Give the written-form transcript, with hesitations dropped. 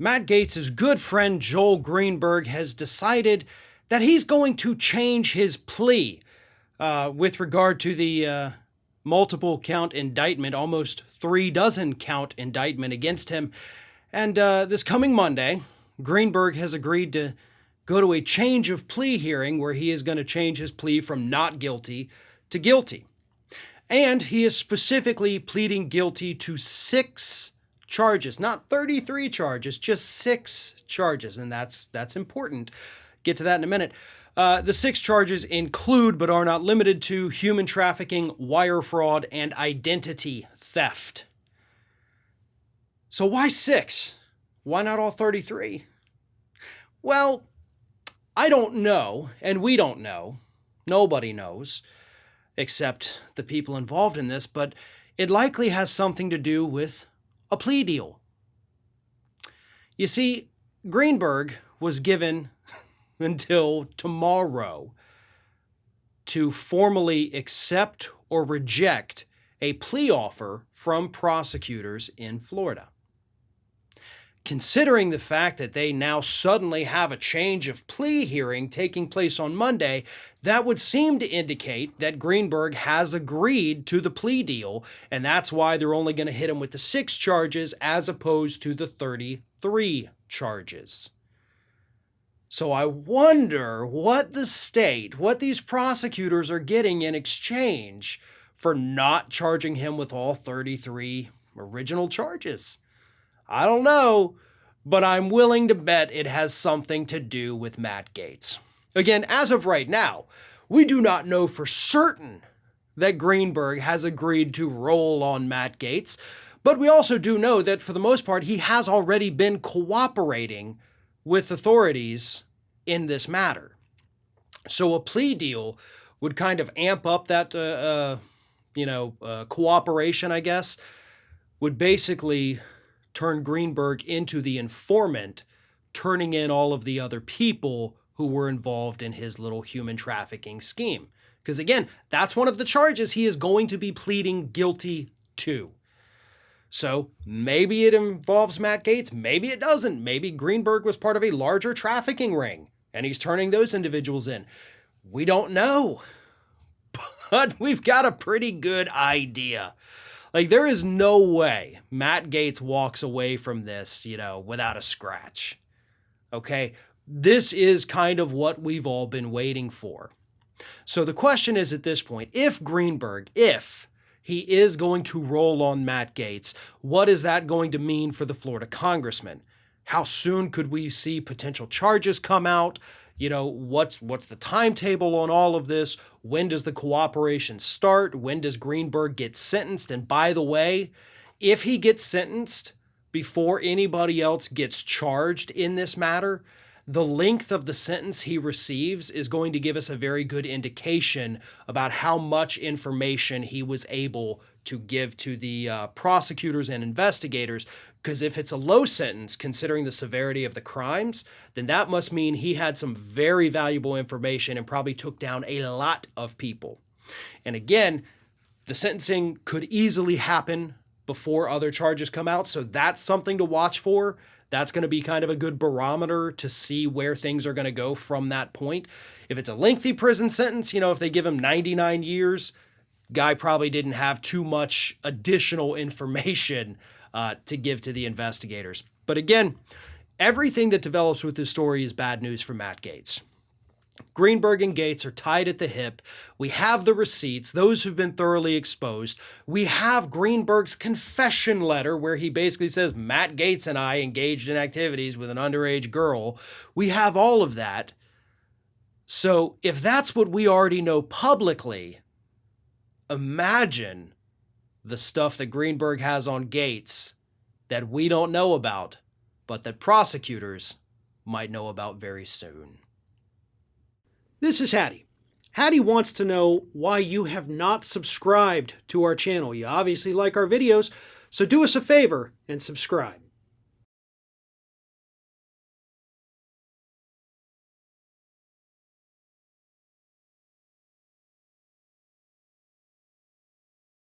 Matt Gaetz' good friend Joel Greenberg has decided that he's going to change his plea with regard to the multiple count indictment, almost 36 count indictment against him. And this coming Monday, Greenberg has agreed to go to a change of plea hearing where he is going to change his plea from not guilty to guilty. And he is specifically pleading guilty to 6 charges, not 33 charges, just 6 charges. And that's important. Get to that in a minute. The 6 charges include, but are not limited to, human trafficking, wire fraud, and identity theft. So why 6? Why not all 33? Well, I don't know, and we don't know. Nobody knows, except the people involved in this, but it likely has something to do with a plea deal. You see, Greenberg was given until tomorrow to formally accept or reject a plea offer from prosecutors in Florida. Considering the fact that they now suddenly have a change of plea hearing taking place on Monday, that would seem to indicate that Greenberg has agreed to the plea deal, and that's why they're only going to hit him with the 6 charges as opposed to the 33 charges. So I wonder what these prosecutors are getting in exchange for not charging him with all 33 original charges. I don't know, but I'm willing to bet it has something to do with Matt Gaetz. Again, as of right now, we do not know for certain that Greenberg has agreed to roll on Matt Gaetz, but we also do know that for the most part, he has already been cooperating with authorities in this matter. So a plea deal would kind of amp up that, cooperation, I guess, would basically turn Greenberg into the informant, turning in all of the other people who were involved in his little human trafficking scheme. Because again, that's one of the charges he is going to be pleading guilty to. So maybe it involves Matt Gaetz, maybe it doesn't. Maybe Greenberg was part of a larger trafficking ring and he's turning those individuals in. We don't know, but we've got a pretty good idea. Like, there is no way Matt Gaetz walks away from this, without a scratch. Okay? This is kind of what we've all been waiting for. So the question is at this point, if he is going to roll on Matt Gaetz, what is that going to mean for the Florida congressman? How soon could we see potential charges come out? What's the timetable on all of this? When does the cooperation start? When does Greenberg get sentenced? And by the way, if he gets sentenced before anybody else gets charged in this matter, the length of the sentence he receives is going to give us a very good indication about how much information he was able to give to the prosecutors and investigators. Because if it's a low sentence, considering the severity of the crimes, then that must mean he had some very valuable information and probably took down a lot of people. And again, the sentencing could easily happen before other charges come out, so that's something to watch for. That's going to be kind of a good barometer to see where things are going to go from that point. If it's a lengthy prison sentence, if they give him 99 years, guy probably didn't have too much additional information to give to the investigators. But again, everything that develops with this story is bad news for Matt Gaetz. Greenberg and Gaetz are tied at the hip. We have the receipts. Those have been thoroughly exposed. We have Greenberg's confession letter where he basically says, Matt Gaetz and I engaged in activities with an underage girl. We have all of that. So if that's what we already know publicly, imagine the stuff that Greenberg has on Gaetz that we don't know about, but that prosecutors might know about very soon. This is Hattie. Hattie wants to know why you have not subscribed to our channel. You obviously like our videos, so do us a favor and subscribe.